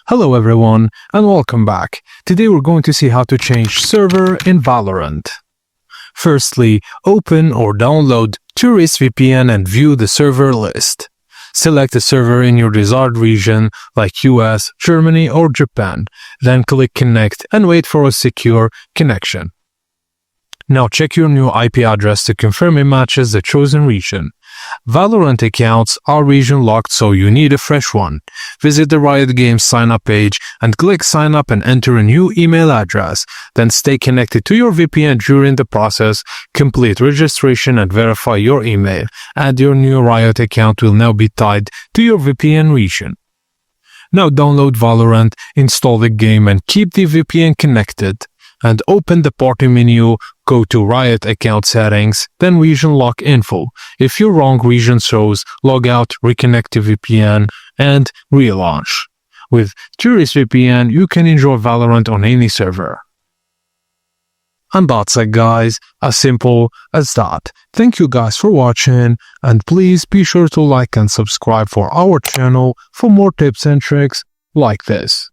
Hello everyone and welcome back. Today we're going to see how to change server in Valorant. Firstly, open or download Tourist VPN and view the server list. Select a server in your desired region like US, Germany or Japan. Then click connect and wait for a secure connection. Now check your new IP address to confirm it matches the chosen region. Valorant accounts are region locked, so you need a fresh one. Visit the Riot Games sign up page and click sign up and enter a new email address. Then stay connected to your VPN during the process. Complete registration and verify your email. And your new Riot account will now be tied to your VPN region. Now download Valorant, install the game and keep the VPN connected. And open the party menu, go to Riot account settings, then region lock info. If your wrong region shows, log out, reconnect to VPN, and relaunch. With Tourist VPN, you can enjoy Valorant on any server. And that's it guys, as simple as that. Thank you guys for watching, and please be sure to like and subscribe for our channel for more tips and tricks like this.